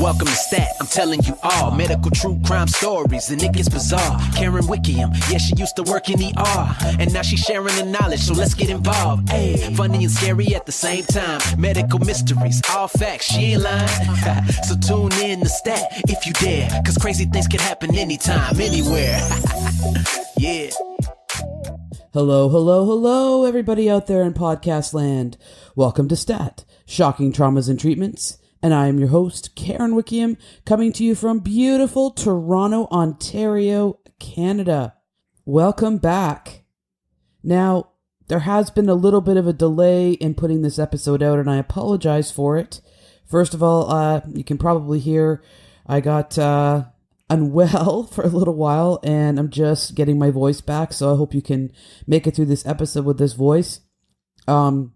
Welcome to Stat, I'm telling you all medical true crime stories, and it gets bizarre. Karen Wickham, yeah, she used to work in ER, and now she's sharing the knowledge, so let's get involved. Hey, funny and scary at the same time. Medical mysteries, all facts, she ain't lying. So tune in to Stat if you dare, cause crazy things can happen anytime, anywhere. Yeah. Hello, everybody out there in podcast land. Welcome to Stat, Shocking Traumas and Treatments. And I am your host, Karen Wickham, coming to you from beautiful Toronto, Ontario, Canada. Welcome back. Now, there has been a little bit of a delay in putting this episode out, and I apologize for it. First of all, you can probably hear I got unwell for a little while, and I'm just getting my voice back, so I hope you can make it through this episode with this voice. I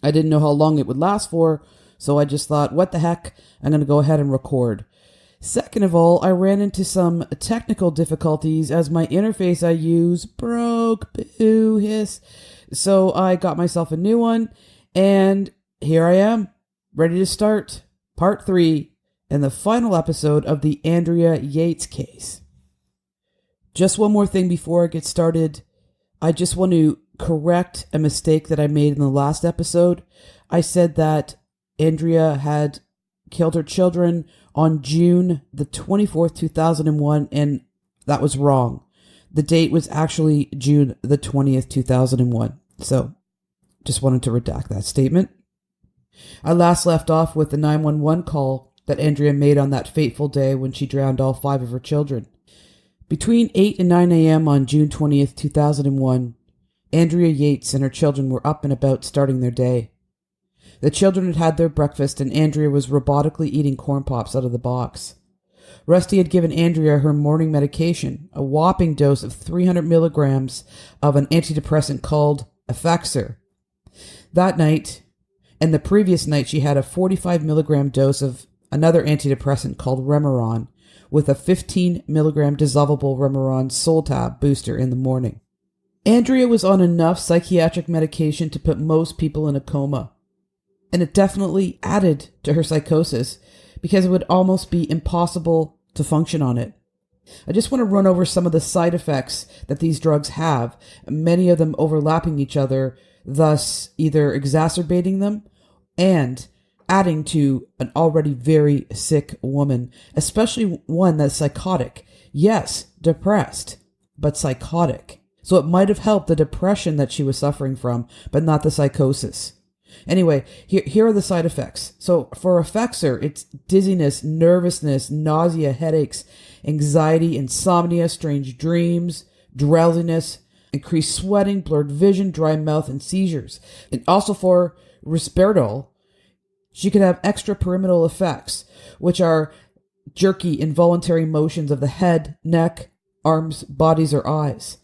didn't know how long it would last for, so I just thought, what the heck, I'm going to go ahead and record. Second of all, I ran into some technical difficulties as my interface I use broke, boo, hiss. So I got myself a new one, and here I am, ready to start part 3 and the final episode of the Andrea Yates case. Just one more thing before I get started. I just want to correct a mistake that I made in the last episode. I said that Andrea had killed her children on June the 24th, 2001, and that was wrong. The date was actually June the 20th, 2001. So, just wanted to redact that statement. I last left off with the 911 call that Andrea made on that fateful day when she drowned all 5 of her children. Between 8 and 9 a.m. on June 20th, 2001, Andrea Yates and her children were up and about starting their day. The children had had their breakfast, and Andrea was robotically eating corn pops out of the box. Rusty had given Andrea her morning medication, a whopping dose of 300 milligrams of an antidepressant called Effexor. That night, and the previous night, she had a 45 milligram dose of another antidepressant called Remeron, with a 15 milligram dissolvable Remeron Soltab booster in the morning. Andrea was on enough psychiatric medication to put most people in a coma. And it definitely added to her psychosis because it would almost be impossible to function on it. I just want to run over some of the side effects that these drugs have, many of them overlapping each other, thus either exacerbating them and adding to an already very sick woman, especially one that's psychotic. Yes, depressed, but psychotic. So it might have helped the depression that she was suffering from, but not the psychosis. Anyway, here are the side effects. So for Effexor, it's dizziness, nervousness, nausea, headaches, anxiety, insomnia, strange dreams, drowsiness, increased sweating, blurred vision, dry mouth, and seizures. And also for Risperidol, she could have extrapyramidal effects, which are jerky, involuntary motions of the head, neck, arms, bodies, or eyes.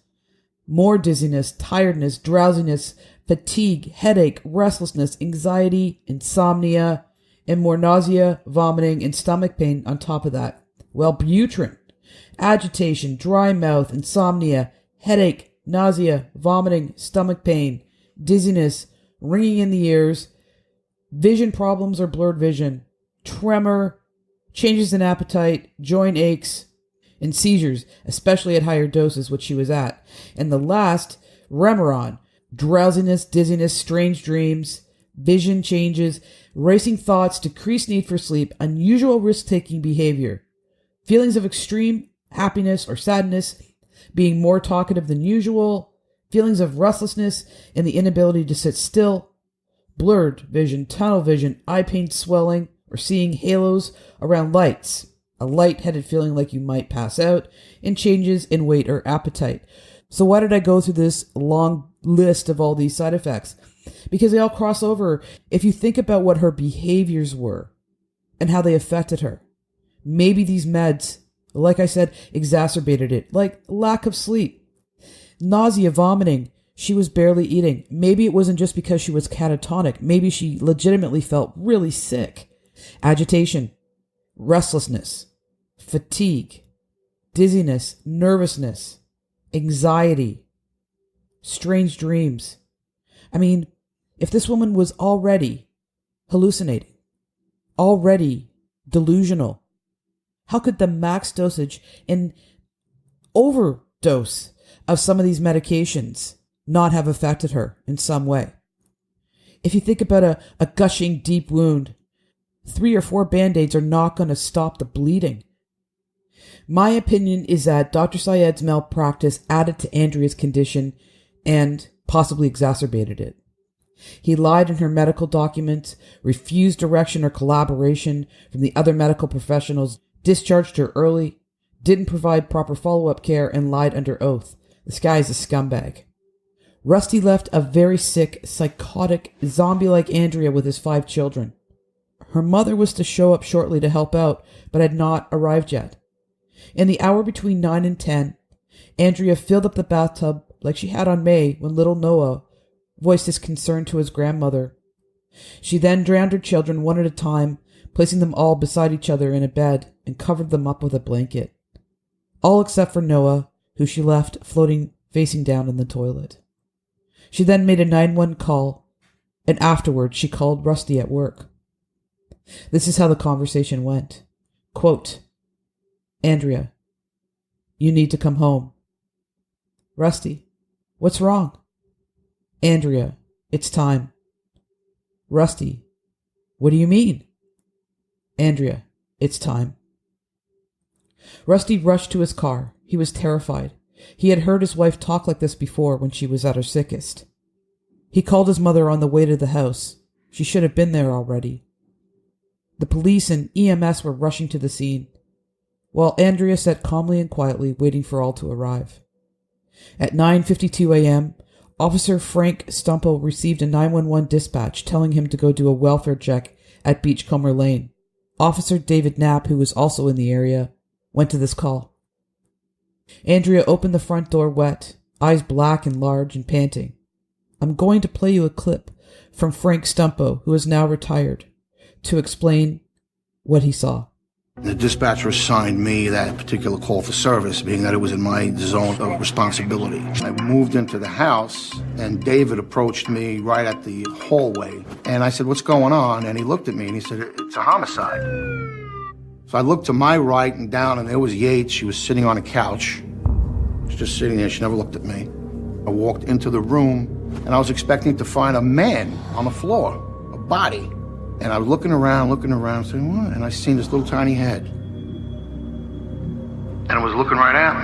More dizziness, tiredness, drowsiness, fatigue, headache, restlessness, anxiety, insomnia, and more nausea, vomiting, and stomach pain on top of that. Wellbutrin, agitation, dry mouth, insomnia, headache, nausea, vomiting, stomach pain, dizziness, ringing in the ears, vision problems or blurred vision, tremor, changes in appetite, joint aches, and seizures, especially at higher doses, which she was at. And the last, Remeron, drowsiness, dizziness, strange dreams, vision changes, racing thoughts, decreased need for sleep, unusual risk-taking behavior, feelings of extreme happiness or sadness, being more talkative than usual, feelings of restlessness and the inability to sit still, blurred vision, tunnel vision, eye pain, swelling, or seeing halos around lights, a light-headed feeling like you might pass out, and changes in weight or appetite. So why did I go through this long list of all these side effects? Because they all cross over. If you think about what her behaviors were and how they affected her, maybe these meds, like I said, exacerbated it, like lack of sleep, nausea, vomiting. She was barely eating. Maybe it wasn't just because she was catatonic. Maybe she legitimately felt really sick. Agitation, restlessness, fatigue, dizziness, nervousness, anxiety, strange dreams. I mean, if this woman was already hallucinating, already delusional? How could the max dosage and overdose of some of these medications not have affected her in some way? If you think about a gushing deep wound, 3 or 4 Band-Aids are not going to stop the bleeding. My opinion is that Dr. Syed's malpractice added to Andrea's condition and possibly exacerbated it. He lied in her medical documents, refused direction or collaboration from the other medical professionals, discharged her early, didn't provide proper follow-up care, and lied under oath. This guy is a scumbag. Rusty left a very sick, psychotic, zombie-like Andrea with his 5 children. Her mother was to show up shortly to help out, but had not arrived yet. In the hour between 9 and 10, Andrea filled up the bathtub like she had on May when little Noah voiced his concern to his grandmother. She then drowned her children one at a time, placing them all beside each other in a bed, and covered them up with a blanket. All except for Noah, who she left floating facing down in the toilet. She then made a 911 call, and afterwards she called Rusty at work. This is how the conversation went. Quote, Andrea, you need to come home. Rusty, what's wrong? Andrea, it's time. Rusty, what do you mean? Andrea, it's time. Rusty rushed to his car. He was terrified. He had heard his wife talk like this before when she was at her sickest. He called his mother on the way to the house. She should have been there already. The police and EMS were rushing to the scene, while Andrea sat calmly and quietly waiting for all to arrive. At 9:52 a.m., Officer Frank Stumpo received a 911 dispatch telling him to go do a welfare check at Beachcomber Lane. Officer David Knapp, who was also in the area, went to this call. Andrea opened the front door wet, eyes black and large and panting. I'm going to play you a clip from Frank Stumpo, who is now retired, to explain what he saw. The dispatcher assigned me that particular call for service, being that it was in my zone of responsibility. I moved into the house, and David approached me right at the hallway. And I said, what's going on? And he looked at me, and he said, it's a homicide. So I looked to my right and down, and there was Yates. She was sitting on a couch. She was just sitting there. She never looked at me. I walked into the room, and I was expecting to find a man on the floor, a body. And I was looking around, saying, what? And I seen this little tiny head. And it was looking right at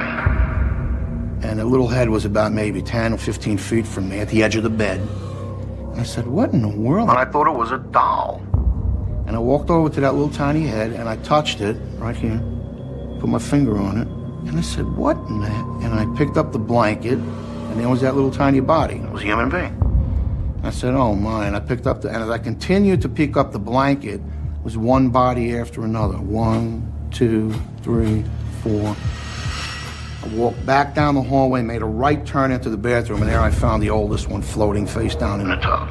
me. And the little head was about maybe 10 or 15 feet from me at the edge of the bed. And I said, what in the world? And I thought it was a doll. And I walked over to that little tiny head, and I touched it right here, put my finger on it. And I said, what in that? And I picked up the blanket, and there was that little tiny body. It was a human being. I said, oh my, and I picked up and as I continued to pick up the blanket, was one body after another. 1, 2, 3, 4. I walked back down the hallway, made a right turn into the bathroom, and there I found the oldest one floating face down in the tub.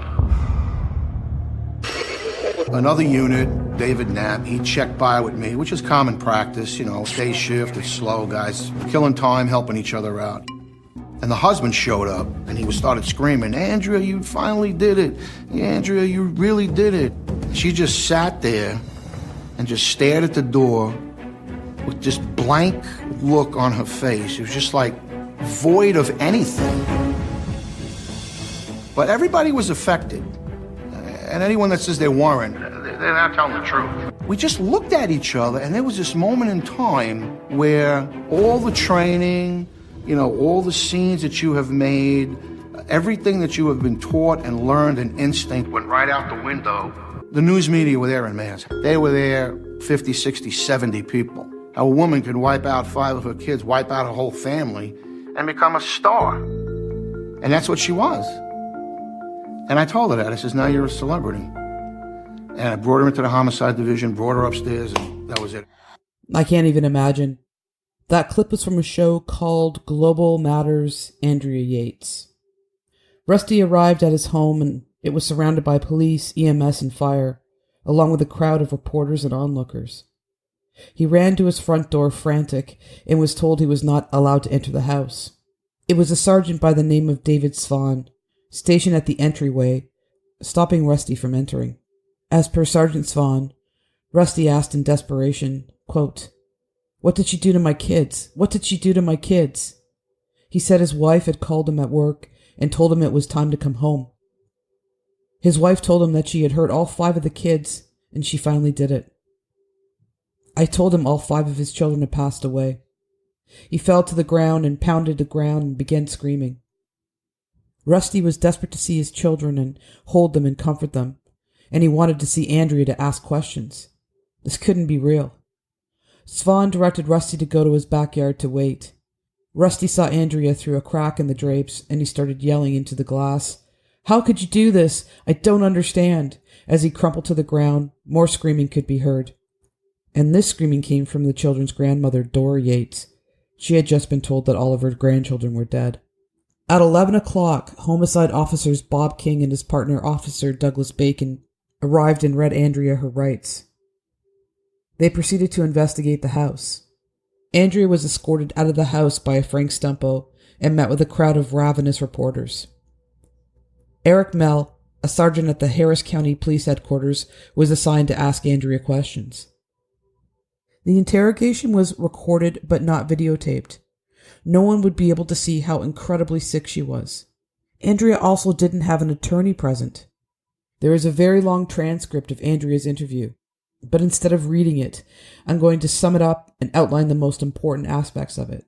Another unit, David Knapp, he checked by with me, which is common practice, day shift, it's slow, guys, killing time, helping each other out. And the husband showed up, and he started screaming, Andrea, you finally did it. Andrea, you really did it. She just sat there and just stared at the door with this blank look on her face. It was just like void of anything. But everybody was affected. And anyone that says they weren't, they're not telling the truth. We just looked at each other, and there was this moment in time where all the training, all the scenes that you have made, everything that you have been taught and learned and instinct went right out the window. The news media were there in mass. They were there, 50, 60, 70 people. A woman could wipe out 5 of her kids, wipe out her whole family, and become a star. And that's what she was. And I told her that. I says, now you're a celebrity. And I brought her into the homicide division, brought her upstairs, and that was it. I can't even imagine. That clip was from a show called Global Matters, Andrea Yates. Rusty arrived at his home, and it was surrounded by police, EMS, and fire, along with a crowd of reporters and onlookers. He ran to his front door frantic and was told he was not allowed to enter the house. It was a sergeant by the name of David Svan, stationed at the entryway, stopping Rusty from entering. As per Sergeant Svan, Rusty asked in desperation, quote, "What did she do to my kids? What did she do to my kids?" He said his wife had called him at work and told him it was time to come home. His wife told him that she had hurt all 5 of the kids, and she finally did it. I told him all 5 of his children had passed away. He fell to the ground and pounded the ground and began screaming. Rusty was desperate to see his children and hold them and comfort them, and he wanted to see Andrea to ask questions. This couldn't be real. Suzanne directed Rusty to go to his backyard to wait. Rusty saw Andrea through a crack in the drapes, and he started yelling into the glass, "How could you do this? I don't understand." As he crumpled to the ground, more screaming could be heard. And this screaming came from the children's grandmother, Andrea Yates. She had just been told that all of her grandchildren were dead. At 11 o'clock, homicide officers Bob King and his partner, Officer Douglas Bacon, arrived and read Andrea her rights. They proceeded to investigate the house. Andrea was escorted out of the house by a Frank Stumpo and met with a crowd of ravenous reporters. Eric Mell, a sergeant at the Harris County Police Headquarters, was assigned to ask Andrea questions. The interrogation was recorded but not videotaped. No one would be able to see how incredibly sick she was. Andrea also didn't have an attorney present. There is a very long transcript of Andrea's interview, but instead of reading it, I'm going to sum it up and outline the most important aspects of it.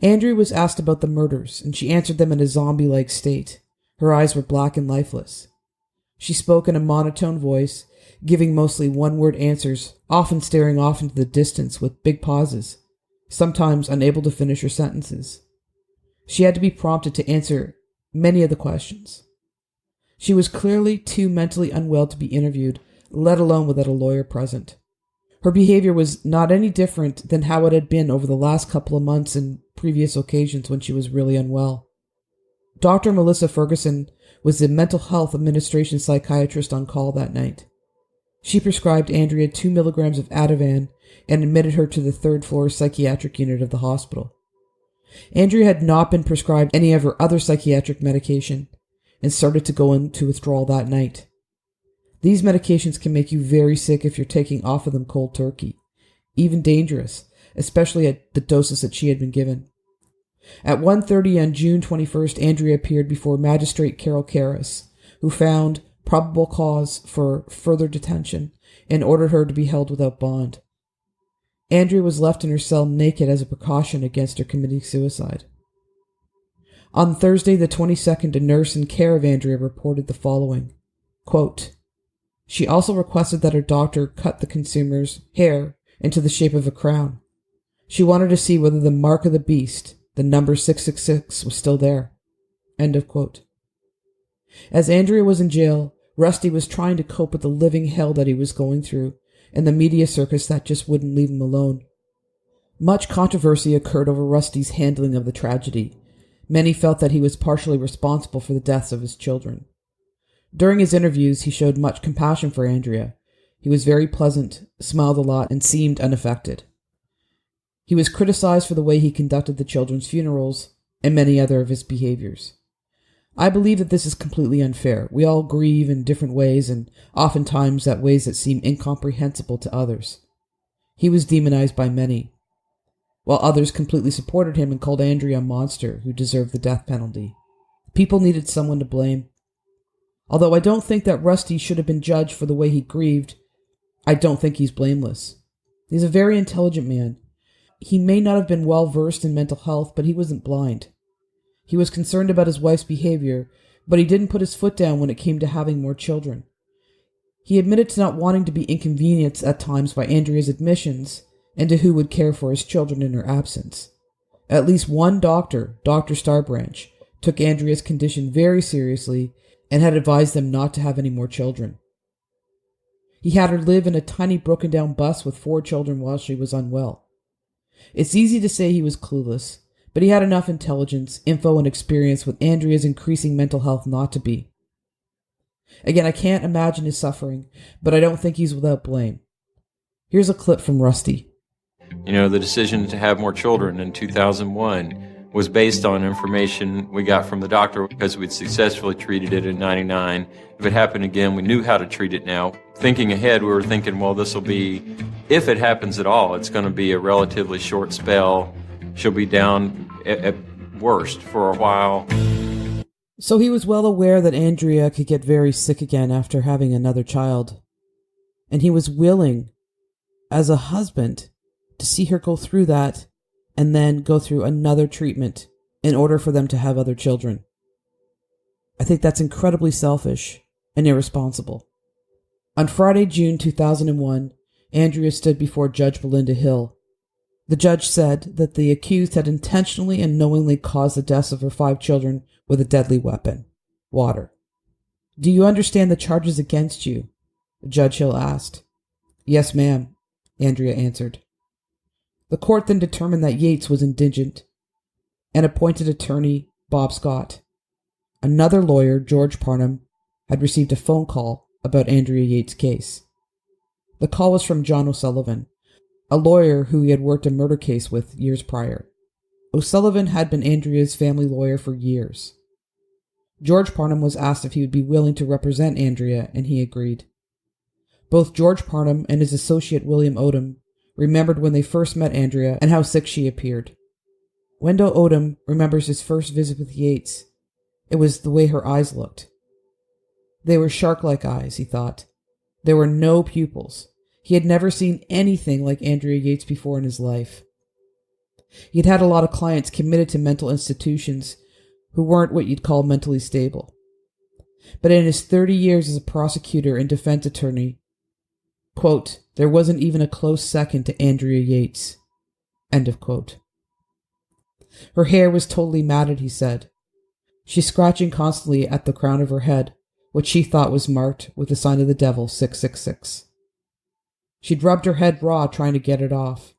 Andrea was asked about the murders, and she answered them in a zombie-like state. Her eyes were black and lifeless. She spoke in a monotone voice, giving mostly one-word answers, often staring off into the distance with big pauses, sometimes unable to finish her sentences. She had to be prompted to answer many of the questions. She was clearly too mentally unwell to be interviewed, let alone without a lawyer present. Her behavior was not any different than how it had been over the last couple of months and previous occasions when she was really unwell. Dr. Melissa Ferguson was the Mental Health Administration psychiatrist on call that night. She prescribed Andrea 2 milligrams of Ativan and admitted her to the 3rd-floor psychiatric unit of the hospital. Andrea had not been prescribed any of her other psychiatric medication and started to go into withdrawal that night. These medications can make you very sick if you're taking off of them cold turkey, even dangerous, especially at the doses that she had been given. At 1:30 on June 21st, Andrea appeared before Magistrate Carol Karras, who found probable cause for further detention and ordered her to be held without bond. Andrea was left in her cell naked as a precaution against her committing suicide. On Thursday the 22nd, a nurse in care of Andrea reported the following, quote, "She also requested that her doctor cut the consumer's hair into the shape of a crown. She wanted to see whether the mark of the beast, the number 666, was still there." End of quote. As Andrea was in jail, Rusty was trying to cope with the living hell that he was going through and the media circus that just wouldn't leave him alone. Much controversy occurred over Rusty's handling of the tragedy. Many felt that he was partially responsible for the deaths of his children. During his interviews, he showed much compassion for Andrea. He was very pleasant, smiled a lot, and seemed unaffected. He was criticized for the way he conducted the children's funerals and many other of his behaviors. I believe that this is completely unfair. We all grieve in different ways, and oftentimes at ways that seem incomprehensible to others. He was demonized by many, while others completely supported him and called Andrea a monster who deserved the death penalty. People needed someone to blame. Although I don't think that Rusty should have been judged for the way he grieved, I don't think he's blameless. He's a very intelligent man. He may not have been well versed in mental health, but he wasn't blind. He was concerned about his wife's behavior, but he didn't put his foot down when it came to having more children. He admitted to not wanting to be inconvenienced at times by Andrea's admissions and to who would care for his children in her absence. At least one doctor, Dr. Starbranch, took Andrea's condition very seriously and had advised them not to have any more children. He had her live in a tiny broken-down bus with 4 children while she was unwell. It's easy to say he was clueless, but he had enough intelligence, info, and experience with Andrea's increasing mental health not to be. Again, I can't imagine his suffering, but I don't think he's without blame. Here's a clip from Rusty. The decision to have more children in 2001 was based on information we got from the doctor because we'd successfully treated it in 99. If it happened again, we knew how to treat it now. Thinking ahead, we were thinking, well, this will be, if it happens at all, it's going to be a relatively short spell. She'll be down at worst for a while. So he was well aware that Andrea could get very sick again after having another child. And he was willing, as a husband, to see her go through that and then go through another treatment in order for them to have other children. I think that's incredibly selfish and irresponsible. On Friday, June 2001, Andrea stood before Judge Belinda Hill. The judge said that the accused had intentionally and knowingly caused the deaths of her 5 children with a deadly weapon, water. "Do you understand the charges against you?" Judge Hill asked. "Yes, ma'am," Andrea answered. The court then determined that Yates was indigent and appointed attorney Bob Scott. Another lawyer, George Parnham, had received a phone call about Andrea Yates' case. The call was from John O'Sullivan, a lawyer who he had worked a murder case with years prior. O'Sullivan had been Andrea's family lawyer for years. George Parnham was asked if he would be willing to represent Andrea, and he agreed. Both George Parnham and his associate William Odom remembered when they first met Andrea and how sick she appeared. Wendell Odom remembers his first visit with Yates. It was the way her eyes looked. They were shark-like eyes, he thought. There were no pupils. He had never seen anything like Andrea Yates before in his life. He had had a lot of clients committed to mental institutions who weren't what you'd call mentally stable. But in his 30 years as a prosecutor and defense attorney, quote, "there wasn't even a close second to Andrea Yates," end of quote. Her hair was totally matted, he said. She's scratching constantly at the crown of her head, which she thought was marked with the sign of the devil, 666. She'd rubbed her head raw trying to get it off.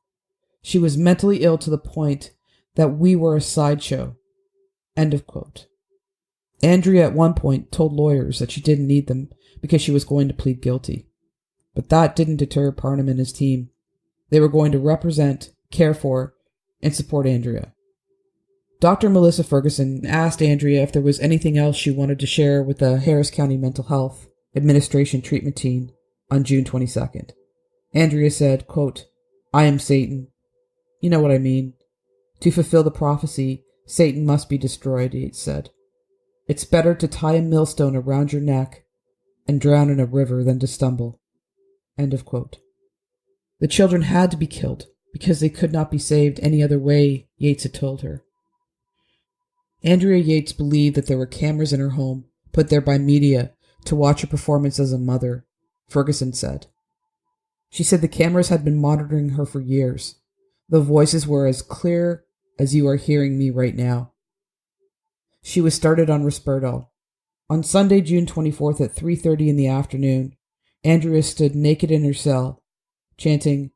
She was mentally ill to the point that we were a sideshow, end of quote. Andrea at one point told lawyers that she didn't need them because she was going to plead guilty. But that didn't deter Parnham and his team. They were going to represent, care for, and support Andrea. Dr. Melissa Ferguson asked Andrea if there was anything else she wanted to share with the Harris County Mental Health Administration treatment team on June 22nd. Andrea said, quote, "I am Satan. You know what I mean. To fulfill the prophecy, Satan must be destroyed," Yates said. "It's better to tie a millstone around your neck and drown in a river than to stumble." End of quote. The children had to be killed because they could not be saved any other way, Yates had told her. Andrea Yates believed that there were cameras in her home, put there by media, to watch her performance as a mother, Ferguson said. She said the cameras had been monitoring her for years. The voices were as clear as you are hearing me right now. She was started on Risperdal. On Sunday, June 24th at 3:30 in the afternoon, Andrea stood naked in her cell, chanting,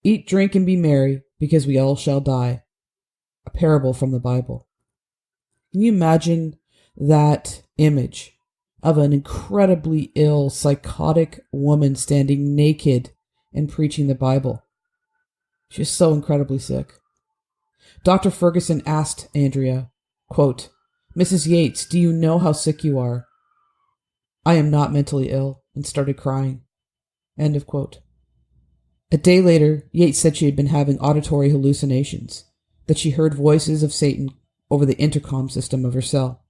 "Eat, drink, and be merry, because we all shall die," a parable from the Bible. Can you imagine that image of an incredibly ill, psychotic woman standing naked and preaching the Bible? She's so incredibly sick. Dr. Ferguson asked Andrea, quote, "Mrs. Yates, do you know how sick you are?" "I am not mentally ill," and started crying. End of quote. A day later, Yates said she had been having auditory hallucinations, that she heard voices of Satan over the intercom system of her cell.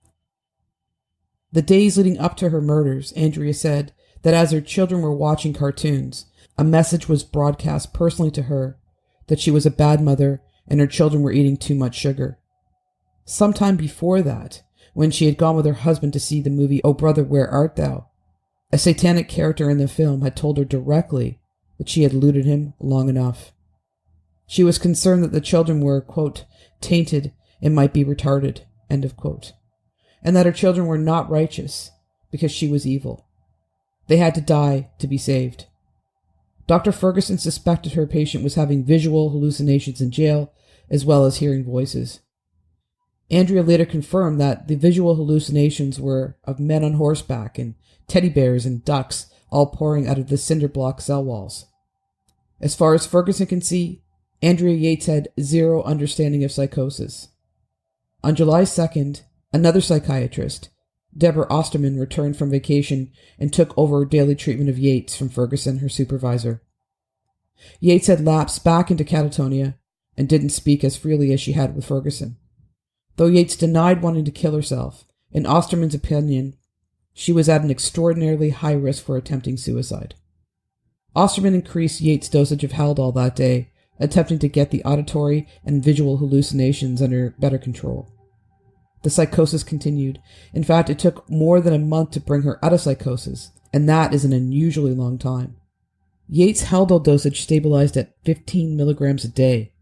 The days leading up to her murders, Andrea said that as her children were watching cartoons, a message was broadcast personally to her that she was a bad mother and her children were eating too much sugar. Sometime before that, when she had gone with her husband to see the movie Oh Brother, Where Art Thou?, a satanic character in the film had told her directly that she had looted him long enough. She was concerned that the children were, quote, tainted and might be retarded, end of quote, and that her children were not righteous because she was evil. They had to die to be saved. Dr. Ferguson suspected her patient was having visual hallucinations in jail as well as hearing voices. Andrea later confirmed that the visual hallucinations were of men on horseback and teddy bears and ducks all pouring out of the cinder block cell walls. As far as Ferguson can see, Andrea Yates had zero understanding of psychosis. On July 2nd, another psychiatrist, Deborah Osterman, returned from vacation and took over daily treatment of Yates from Ferguson, her supervisor. Yates had lapsed back into catatonia and didn't speak as freely as she had with Ferguson. Though Yates denied wanting to kill herself, in Osterman's opinion, she was at an extraordinarily high risk for attempting suicide. Osterman increased Yates' dosage of Haldol that day, attempting to get the auditory and visual hallucinations under better control. The psychosis continued. In fact, it took more than a month to bring her out of psychosis, and that is an unusually long time. Yates' Haldol dosage stabilized at 15 milligrams a day.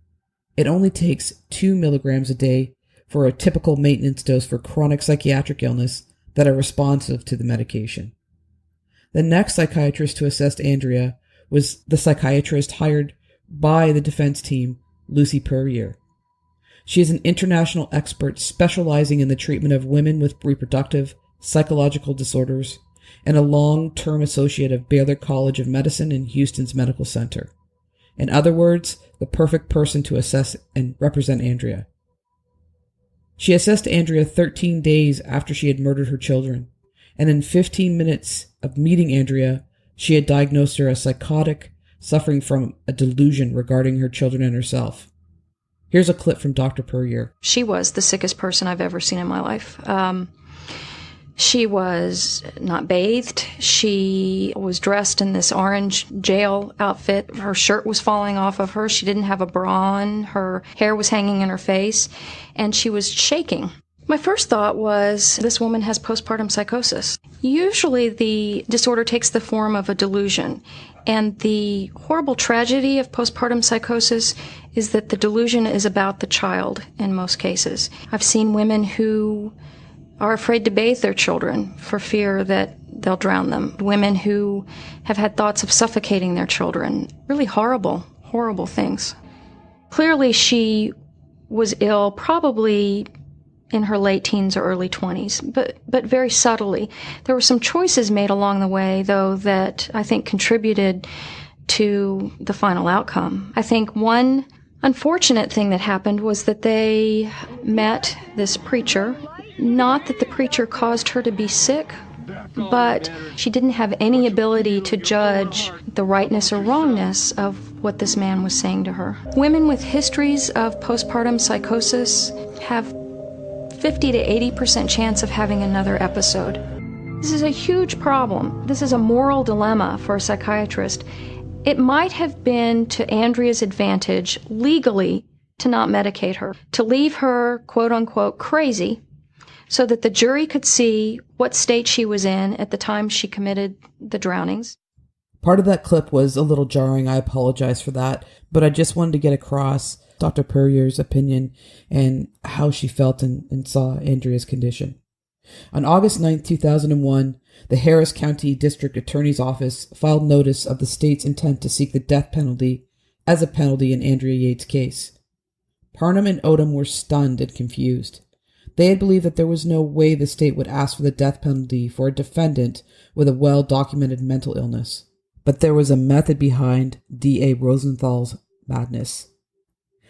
It only takes 2 milligrams a day for a typical maintenance dose for chronic psychiatric illness that are responsive to the medication. The next psychiatrist to assess Andrea was the psychiatrist hired by the defense team, Lucy Puryear. She is an international expert specializing in the treatment of women with reproductive, psychological disorders, and a long-term associate of Baylor College of Medicine and Houston's Medical Center. In other words, the perfect person to assess and represent Andrea. She assessed Andrea 13 days after she had murdered her children, and in 15 minutes of meeting Andrea, she had diagnosed her as psychotic, suffering from a delusion regarding her children and herself. Here's a clip from Dr. Puryear. She was the sickest person I've ever seen in my life. She was not bathed. She was dressed in this orange jail outfit. Her shirt was falling off of her. She didn't have a bra on. Her hair was hanging in her face, and she was shaking. My first thought was, this woman has postpartum psychosis. Usually the disorder takes the form of a delusion, and the horrible tragedy of postpartum psychosis is that the delusion is about the child in most cases. I've seen women who are afraid to bathe their children for fear that they'll drown them. Women who have had thoughts of suffocating their children. Really horrible, horrible things. Clearly she was ill probably in her late teens or early 20s, but very subtly. There were some choices made along the way, though, that I think contributed to the final outcome. I think one unfortunate thing that happened was that they met this preacher. Not that the preacher caused her to be sick, but she didn't have any ability to judge the rightness or wrongness of what this man was saying to her. Women with histories of postpartum psychosis have 50 to 80% chance of having another episode. This is a huge problem. This is a moral dilemma for a psychiatrist. It might have been to Andrea's advantage legally to not medicate her, to leave her, quote unquote, crazy, so that the jury could see what state she was in at the time she committed the drownings. Part of that clip was a little jarring. I apologize for that, but I just wanted to get across Dr. Puryear's opinion and how she felt and saw Andrea's condition. On August 9, 2001, the Harris County District Attorney's Office filed notice of the state's intent to seek the death penalty as a penalty in Andrea Yates' case. Parnham and Odom were stunned and confused. They had believed that there was no way the state would ask for the death penalty for a defendant with a well-documented mental illness. But there was a method behind D.A. Rosenthal's madness.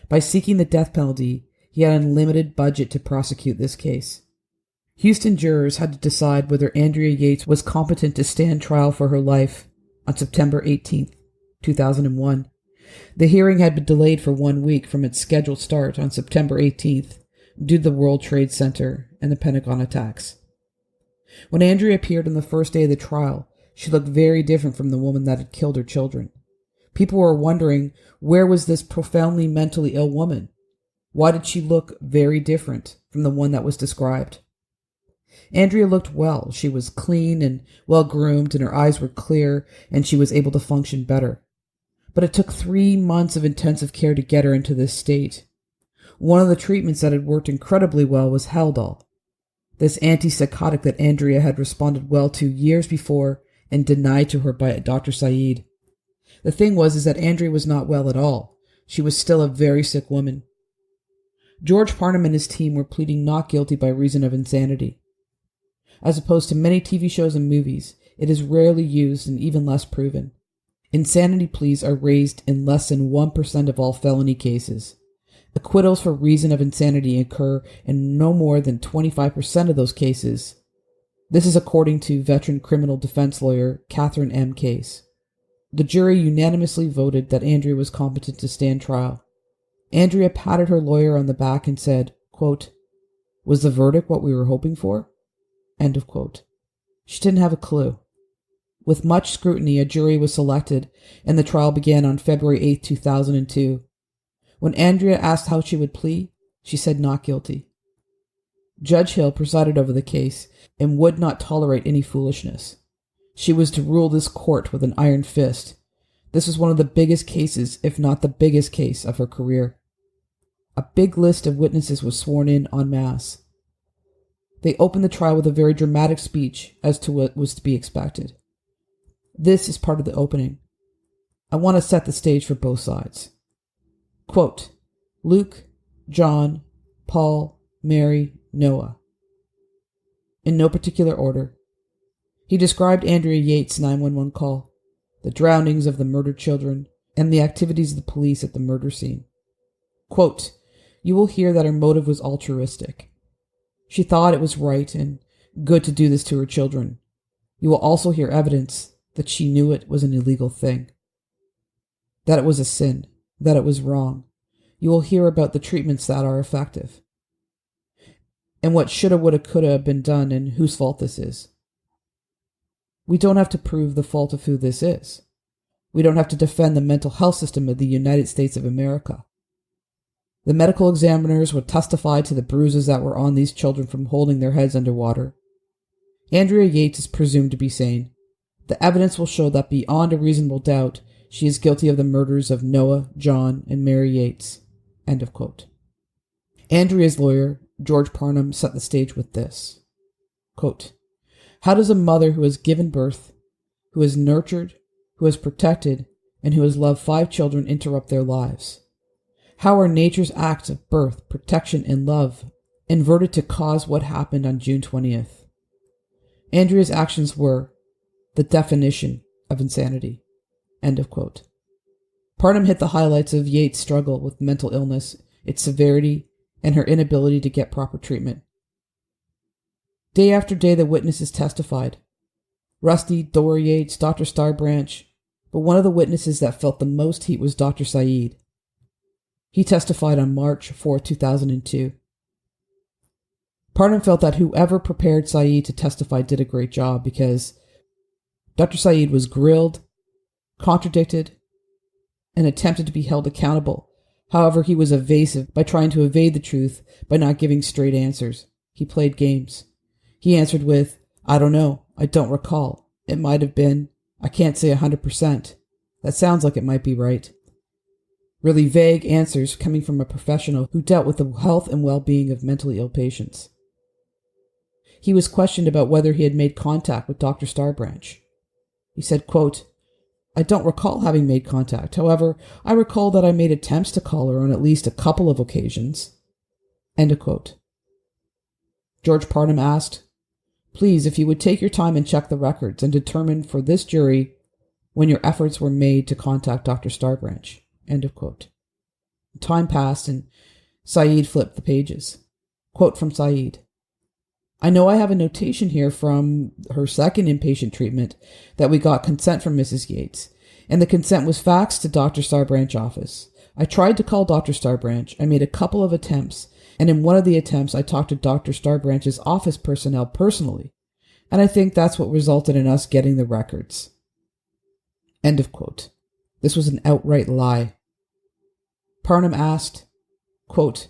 By seeking the death penalty, he had an unlimited budget to prosecute this case. Houston jurors had to decide whether Andrea Yates was competent to stand trial for her life on September 18, 2001. The hearing had been delayed for 1 week from its scheduled start on September 18th due to the World Trade Center and the Pentagon attacks. When Andrea appeared on the first day of the trial, she looked very different from the woman that had killed her children. People were wondering, where was this profoundly mentally ill woman? Why did she look very different from the one that was described? Andrea looked well. She was clean and well-groomed, and her eyes were clear, and she was able to function better. But it took 3 months of intensive care to get her into this state. One of the treatments that had worked incredibly well was Haldol, this antipsychotic that Andrea had responded well to years before and denied to her by Dr. Saeed. The thing was that Andrea was not well at all. She was still a very sick woman. George Parnham and his team were pleading not guilty by reason of insanity. As opposed to many TV shows and movies, it is rarely used and even less proven. Insanity pleas are raised in less than 1% of all felony cases. Acquittals for reason of insanity occur in no more than 25% of those cases. This is according to veteran criminal defense lawyer Catherine M. Case. The jury unanimously voted that Andrea was competent to stand trial. Andrea patted her lawyer on the back and said, quote, "Was the verdict what we were hoping for?" End of quote. She didn't have a clue. With much scrutiny, a jury was selected, and the trial began on February 8, 2002. When Andrea asked how she would plea, she said not guilty. Judge Hill presided over the case and would not tolerate any foolishness. She was to rule this court with an iron fist. This was one of the biggest cases, if not the biggest case, of her career. A big list of witnesses was sworn in en masse. They opened the trial with a very dramatic speech as to what was to be expected. This is part of the opening. I want to set the stage for both sides. Quote, Luke, John, Paul, Mary, Noah. In no particular order. He described Andrea Yates' 911 call, the drownings of the murdered children, and the activities of the police at the murder scene. Quote, you will hear that her motive was altruistic. She thought it was right and good to do this to her children. You will also hear evidence that she knew it was an illegal thing, that it was a sin, that it was wrong. You will hear about the treatments that are effective, and what shoulda, woulda, coulda been done and whose fault this is. We don't have to prove the fault of who this is. We don't have to defend the mental health system of the United States of America. The medical examiners would testify to the bruises that were on these children from holding their heads underwater. Andrea Yates is presumed to be sane. The evidence will show that beyond a reasonable doubt, she is guilty of the murders of Noah, John, and Mary Yates. End of quote. Andrea's lawyer, George Parnham, set the stage with this. Quote, how does a mother who has given birth, who has nurtured, who has protected, and who has loved 5 children interrupt their lives? How are nature's acts of birth, protection, and love inverted to cause what happened on June 20th? Andrea's actions were the definition of insanity. End of quote. Parnham hit the highlights of Yates' struggle with mental illness, its severity, and her inability to get proper treatment. Day after day, the witnesses testified. Rusty, Dora Yates, Dr. Starbranch, but one of the witnesses that felt the most heat was Dr. Saeed. He testified on March 4, 2002. Parnham felt that whoever prepared Saeed to testify did a great job because Dr. Saeed was grilled, contradicted, and attempted to be held accountable. However, he was evasive by trying to evade the truth by not giving straight answers. He played games. He answered with, I don't know, I don't recall. It might have been, I can't say 100%. That sounds like it might be right. Really vague answers coming from a professional who dealt with the health and well-being of mentally ill patients. He was questioned about whether he had made contact with Dr. Starbranch. He said, quote, I don't recall having made contact. However, I recall that I made attempts to call her on at least a couple of occasions. End of quote. George Parnham asked, please, if you would take your time and check the records and determine for this jury when your efforts were made to contact Dr. Starbranch. End of quote. Time passed and Saeed flipped the pages. Quote from Saeed. I know I have a notation here from her second inpatient treatment that we got consent from Mrs. Yates, and the consent was faxed to Dr. Starbranch office. I tried to call Dr. Starbranch. I made a couple of attempts, and in one of the attempts I talked to Dr. Starbranch's office personnel personally, and I think that's what resulted in us getting the records. End of quote. This was an outright lie. Parnham asked, quote,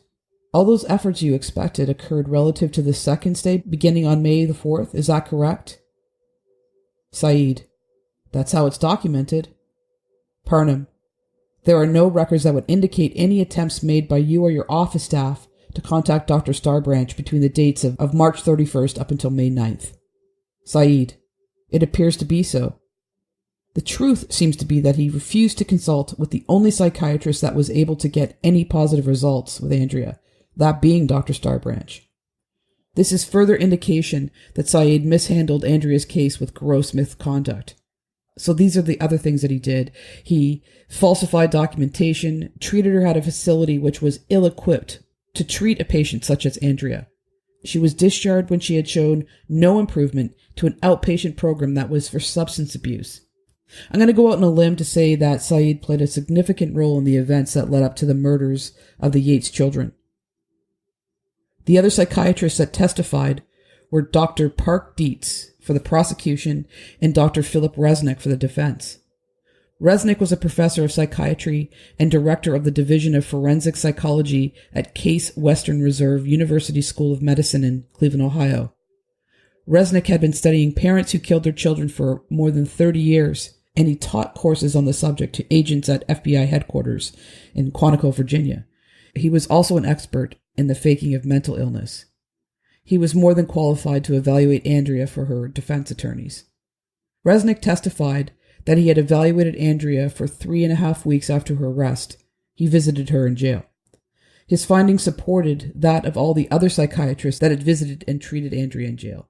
all those efforts you expected occurred relative to the second stay beginning on May the 4th, is that correct? Saeed, that's how it's documented. Parnham, there are no records that would indicate any attempts made by you or your office staff to contact Dr. Starbranch between the dates of March 31st up until May 9th. Saeed, it appears to be so. The truth seems to be that he refused to consult with the only psychiatrist that was able to get any positive results with Andrea, that being Dr. Starbranch. This is further indication that Saeed mishandled Andrea's case with gross misconduct. So these are the other things that he did. He falsified documentation, treated her at a facility which was ill-equipped to treat a patient such as Andrea. She was discharged when she had shown no improvement to an outpatient program that was for substance abuse. I'm going to go out on a limb to say that Saeed played a significant role in the events that led up to the murders of the Yates children. The other psychiatrists that testified were Dr. Park Dietz for the prosecution and Dr. Philip Resnick for the defense. Resnick was a professor of psychiatry and director of the Division of Forensic Psychology at Case Western Reserve University School of Medicine in Cleveland, Ohio. Resnick had been studying parents who killed their children for more than 30 years, and he taught courses on the subject to agents at FBI headquarters in Quantico, Virginia. He was also an expert in the faking of mental illness. He was more than qualified to evaluate Andrea for her defense attorneys. Resnick testified that he had evaluated Andrea for 3.5 weeks after her arrest. He visited her in jail. His findings supported that of all the other psychiatrists that had visited and treated Andrea in jail.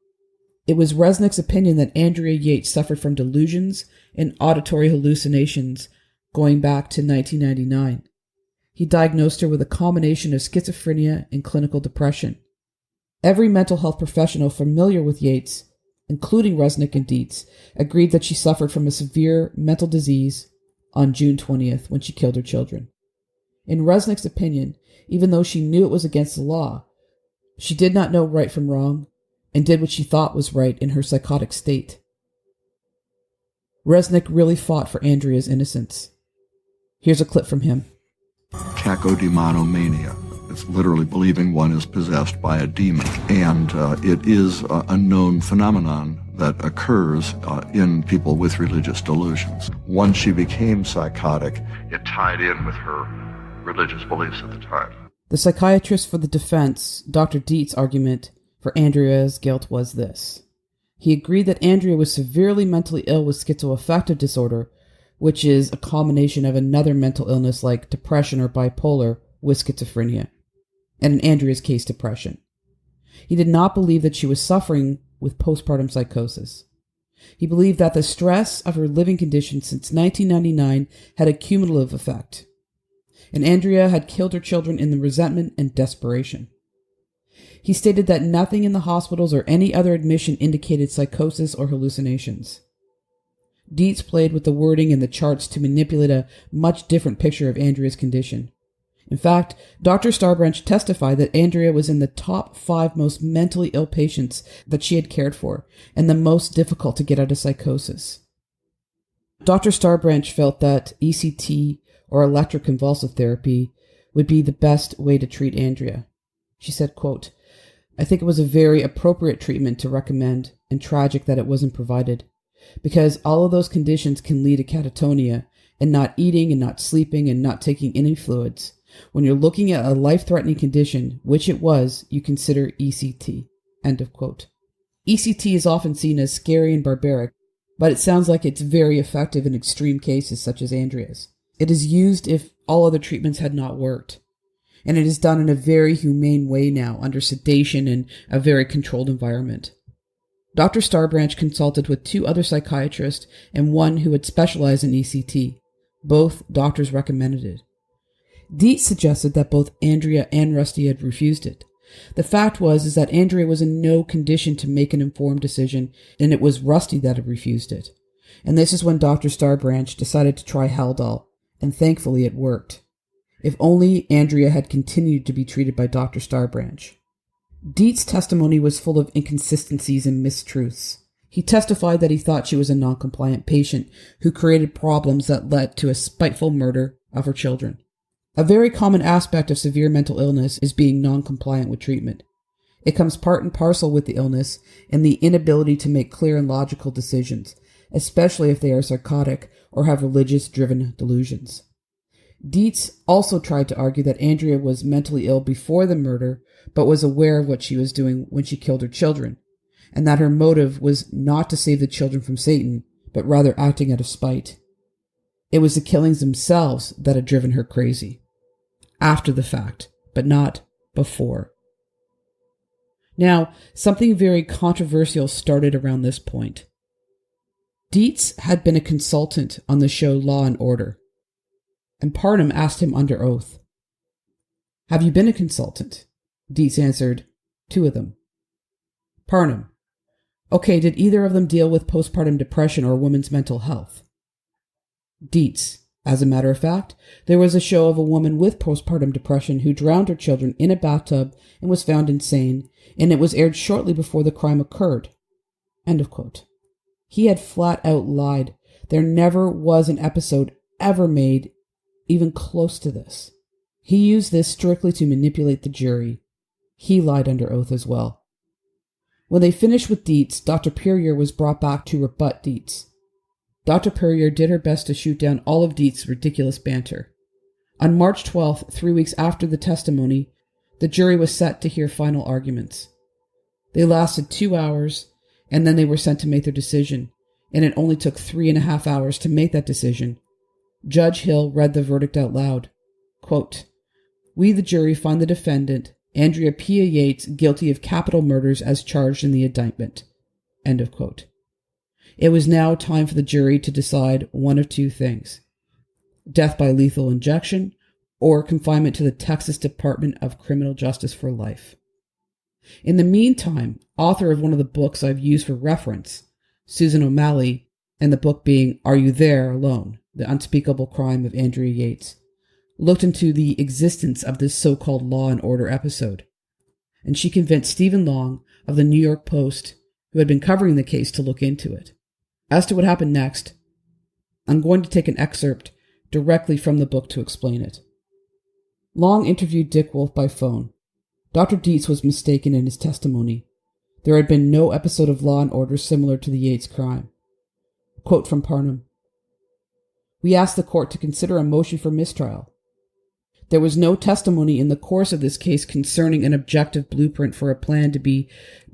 It was Resnick's opinion that Andrea Yates suffered from delusions and auditory hallucinations going back to 1999. He diagnosed her with a combination of schizophrenia and clinical depression. Every mental health professional familiar with Yates, including Resnick and Dietz, agreed that she suffered from a severe mental disease on June 20th when she killed her children. In Resnick's opinion, even though she knew it was against the law, she did not know right from wrong and did what she thought was right in her psychotic state. Resnick really fought for Andrea's innocence. Here's a clip from him. Cacodemomania. It's literally believing one is possessed by a demon. And it is a known phenomenon that occurs in people with religious delusions. Once she became psychotic, it tied in with her religious beliefs at the time. The psychiatrist for the defense, Dr. Dietz's argument for Andrea's guilt was this. He agreed that Andrea was severely mentally ill with schizoaffective disorder, which is a combination of another mental illness like depression or bipolar with schizophrenia, and in Andrea's case, depression. He did not believe that she was suffering with postpartum psychosis. He believed that the stress of her living conditions since 1999 had a cumulative effect, and Andrea had killed her children in the resentment and desperation. He stated that nothing in the hospitals or any other admission indicated psychosis or hallucinations. Dietz played with the wording in the charts to manipulate a much different picture of Andrea's condition. In fact, Dr. Starbranch testified that Andrea was in the top 5 most mentally ill patients that she had cared for, and the most difficult to get out of psychosis. Dr. Starbranch felt that ECT, or electroconvulsive therapy, would be the best way to treat Andrea. She said, quote, "I think it was a very appropriate treatment to recommend, and tragic that it wasn't provided, because all of those conditions can lead to catatonia, and not eating and not sleeping and not taking any fluids. When you're looking at a life-threatening condition, which it was, you consider ECT." End of quote. ECT is often seen as scary and barbaric, but it sounds like it's very effective in extreme cases such as Andrea's. It is used if all other treatments had not worked, and it is done in a very humane way now under sedation and a very controlled environment. Dr. Starbranch consulted with 2 other psychiatrists and one who had specialized in ECT. Both doctors recommended it. Dietz suggested that both Andrea and Rusty had refused it. The fact was that Andrea was in no condition to make an informed decision, and it was Rusty that had refused it. And this is when Dr. Starbranch decided to try Haldol, and thankfully it worked. If only Andrea had continued to be treated by Dr. Starbranch. Dietz's testimony was full of inconsistencies and mistruths. He testified that he thought she was a non-compliant patient who created problems that led to a spiteful murder of her children. A very common aspect of severe mental illness is being non-compliant with treatment. It comes part and parcel with the illness and the inability to make clear and logical decisions, especially if they are psychotic or have religious-driven delusions. Dietz also tried to argue that Andrea was mentally ill before the murder, but was aware of what she was doing when she killed her children, and that her motive was not to save the children from Satan, but rather acting out of spite. It was the killings themselves that had driven her crazy. After the fact, but not before. Now, something very controversial started around this point. Dietz had been a consultant on the show Law and Order, and Parnham asked him under oath, "Have you been a consultant?" Dietz answered, "2 of them." Parnham, "Okay, did either of them deal with postpartum depression or women's mental health?" Dietz, "As a matter of fact, there was a show of a woman with postpartum depression who drowned her children in a bathtub and was found insane, and it was aired shortly before the crime occurred." End of quote. He had flat out lied. There never was an episode ever made even close to this. He used this strictly to manipulate the jury. He lied under oath as well. When they finished with Dietz, Dr. Puryear was brought back to rebut Dietz. Dr. Puryear did her best to shoot down all of Dietz's ridiculous banter. On March 12th, 3 weeks after the testimony, the jury was set to hear final arguments. They lasted 2 hours, and then they were sent to make their decision, and it only took 3.5 hours to make that decision. Judge Hill read the verdict out loud. Quote, "We, the jury, find the defendant, Andrea P. Yates, guilty of capital murders as charged in the indictment." End of quote. It was now time for the jury to decide one of 2 things: death by lethal injection or confinement to the Texas Department of Criminal Justice for life. In the meantime, author of one of the books I've used for reference, Susan O'Malley, and the book being Are You There Alone? The Unspeakable Crime of Andrea Yates, looked into the existence of this so-called Law and Order episode, and she convinced Stephen Long of the New York Post, who had been covering the case, to look into it. As to what happened next, I'm going to take an excerpt directly from the book to explain it. Long interviewed Dick Wolf by phone. Dr. Dietz was mistaken in his testimony. There had been no episode of Law and Order similar to the Yates crime. Quote from Parnham. "We asked the court to consider a motion for mistrial. There was no testimony in the course of this case concerning an objective blueprint for a plan to be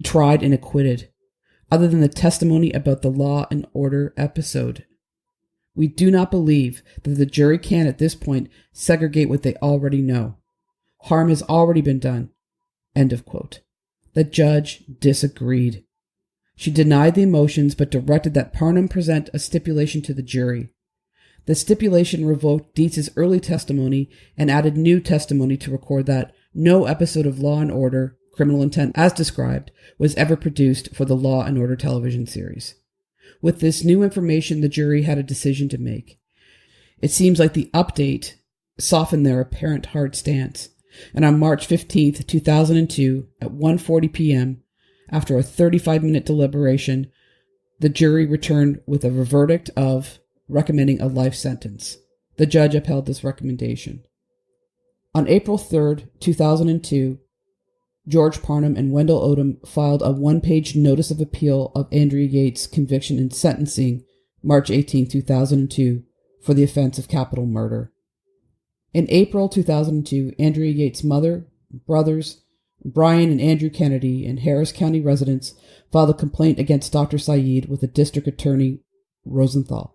tried and acquitted, other than the testimony about the Law and Order episode. We do not believe that the jury can, at this point, segregate what they already know. Harm has already been done." End of quote. The judge disagreed. She denied the motions, but directed that Parnham present a stipulation to the jury. The stipulation revoked Dietz's early testimony and added new testimony to record that no episode of Law and Order, Criminal Intent as described, was ever produced for the Law and Order television series. With this new information, the jury had a decision to make. It seems like the update softened their apparent hard stance, and on March 15th, 2002, at 1:40 p.m., after a 35-minute deliberation, the jury returned with a verdict of recommending a life sentence. The judge upheld this recommendation. On April 3rd, 2002, George Parnham and Wendell Odom filed a 1-page notice of appeal of Andrea Yates' conviction and sentencing March 18, 2002, for the offense of capital murder. In April 2002, Andrea Yates' mother, brothers, Brian and Andrew Kennedy, and Harris County residents filed a complaint against Dr. Saeed with the district attorney, Rosenthal.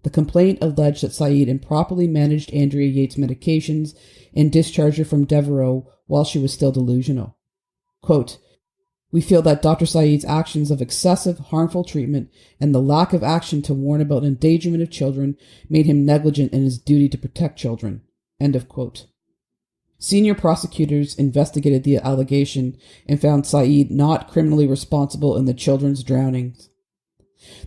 The complaint alleged that Saeed improperly managed Andrea Yates' medications and discharged her from Devereaux while she was still delusional. Quote, "We feel that Dr. Saeed's actions of excessive, harmful treatment and the lack of action to warn about endangerment of children made him negligent in his duty to protect children." End of quote. Senior prosecutors investigated the allegation and found Saeed not criminally responsible in the children's drownings.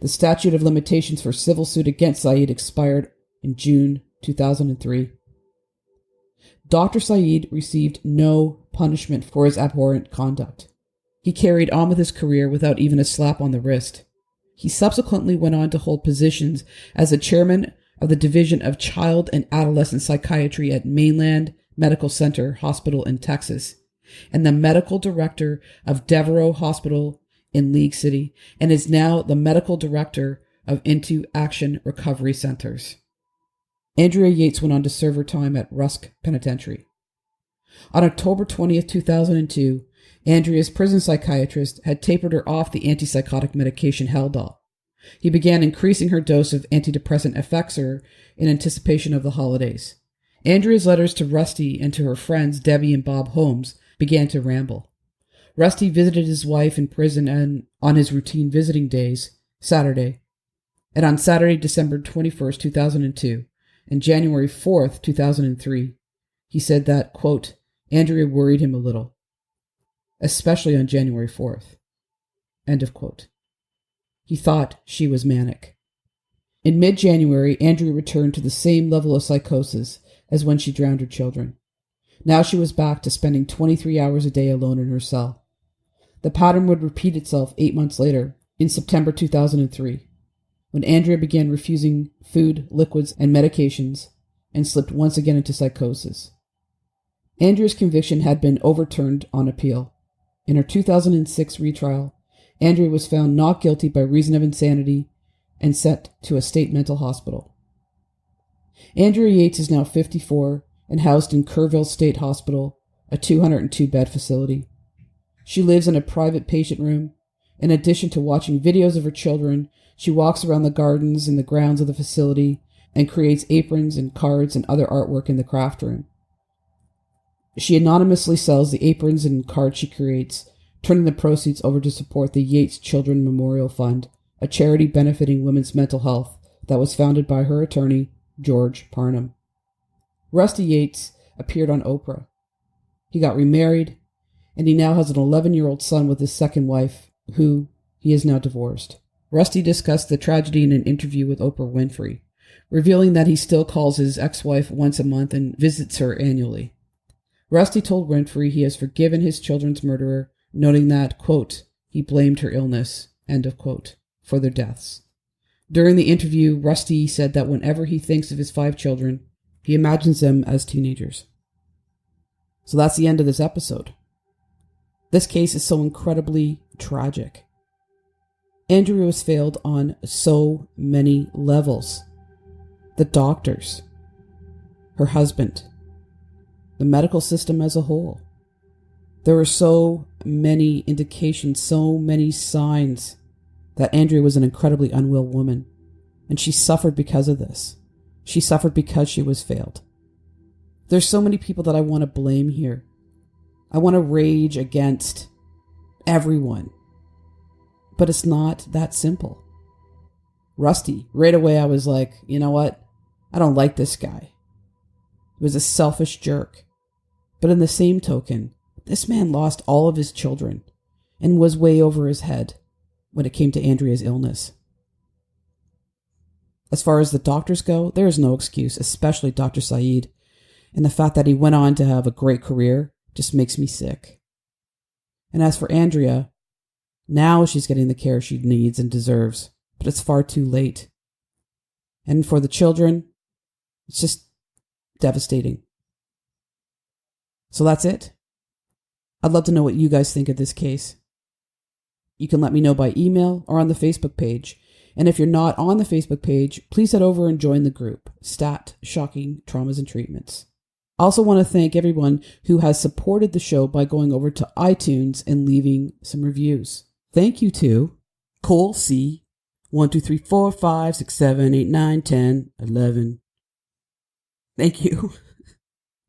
The statute of limitations for civil suit against Saeed expired in June 2003. Dr. Saeed received no punishment for his abhorrent conduct. He carried on with his career without even a slap on the wrist. He subsequently went on to hold positions as the chairman of the Division of Child and Adolescent Psychiatry at Mainland Medical Center Hospital in Texas, and the medical director of Devereaux Hospital in League City, and is now the medical director of Into Action Recovery Centers. Andrea Yates went on to serve her time at Rusk Penitentiary. On October 20th, 2002, Andrea's prison psychiatrist had tapered her off the antipsychotic medication Haldol. He began increasing her dose of antidepressant Effexor in anticipation of the holidays. Andrea's letters to Rusty and to her friends Debbie and Bob Holmes began to ramble. Rusty visited his wife in prison and, on his routine visiting days, Saturday, And on Saturday, December 21st, 2002, and January 4th, 2003, he said that, quote, Andrea worried him a little, especially on January 4th, end of quote. He thought she was manic. In mid-January, Andrea returned to the same level of psychosis as when she drowned her children. Now she was back to spending 23 hours a day alone in her cell. The pattern would repeat itself 8 months later, in September 2003, when Andrea began refusing food, liquids, and medications, and slipped once again into psychosis. Andrea's conviction had been overturned on appeal. In her 2006 retrial, Andrea was found not guilty by reason of insanity and sent to a state mental hospital. Andrea Yates is now 54 and housed in Kerrville State Hospital, a 202-bed facility. She lives in a private patient room. In addition to watching videos of her children, she walks around the gardens and the grounds of the facility and creates aprons and cards and other artwork in the craft room. She anonymously sells the aprons and cards she creates, turning the proceeds over to support the Yates Children Memorial Fund, a charity benefiting women's mental health that was founded by her attorney, George Parnham. Rusty Yates appeared on Oprah. He got remarried, and he now has an 11-year-old son with his second wife, who he is now divorced. Rusty discussed the tragedy in an interview with Oprah Winfrey, revealing that he still calls his ex-wife once a month and visits her annually. Rusty told Winfrey he has forgiven his children's murderer, noting that, quote, he blamed her illness, end of quote, for their deaths. During the interview, Rusty said that whenever he thinks of his 5 children, he imagines them as teenagers. So that's the end of this episode. This case is so incredibly tragic. Andrea was failed on so many levels. The doctors, her husband, the medical system as a whole. There were so many indications, so many signs that Andrea was an incredibly unwell woman, and she suffered because of this. She suffered because she was failed. There's so many people that I want to blame here. I want to rage against everyone. But it's not that simple. Rusty, right away I was like, you know what? I don't like this guy. He was a selfish jerk. But in the same token, this man lost all of his children and was way over his head when it came to Andrea's illness. As far as the doctors go, there is no excuse, especially Dr. Saeed. And the fact that he went on to have a great career just makes me sick. And as for Andrea, now she's getting the care she needs and deserves, but it's far too late. And for the children, it's just devastating. So that's it. I'd love to know what you guys think of this case. You can let me know by email or on the Facebook page. And if you're not on the Facebook page, please head over and join the group, Stat Shocking Traumas and Treatments. I also want to thank everyone who has supported the show by going over to iTunes and leaving some reviews. Thank you to Cole C. 1, 2, 3, 4, 5, 6, 7, 8, 9, 10, 11. Thank you.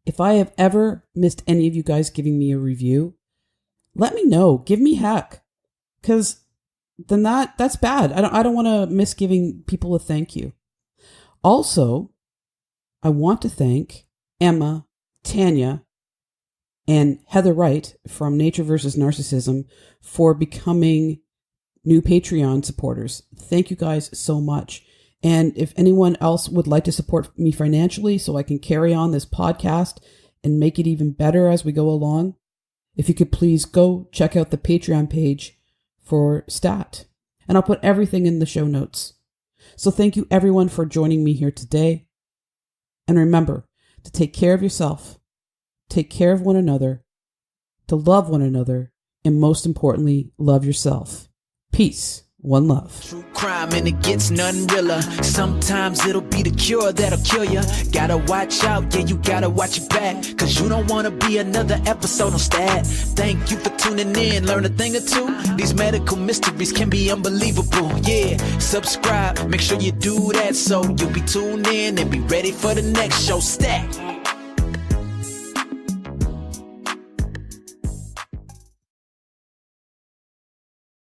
If I have ever missed any of you guys giving me a review, let me know. Give me heck. Because then that's bad. I don't want to miss giving people a thank you. Also, I want to thank Emma, Tanya, and Heather Wright from Nature vs. Narcissism for becoming new Patreon supporters. Thank you guys so much. And if anyone else would like to support me financially so I can carry on this podcast and make it even better as we go along, if you could please go check out the Patreon page for Stat. And I'll put everything in the show notes. So thank you everyone for joining me here today. And remember to take care of yourself, take care of one another, to love one another, and most importantly, love yourself. Peace. One love. True crime and it gets none realer. Sometimes it'll be the cure that'll kill ya. Gotta watch out, yeah, you gotta watch your back, cause you don't wanna be another episode on Stat. Thank you for tuning in, learn a thing or two. These medical mysteries can be unbelievable. Yeah, subscribe, make sure you do that so you'll be tuned in and be ready for the next show. Stat.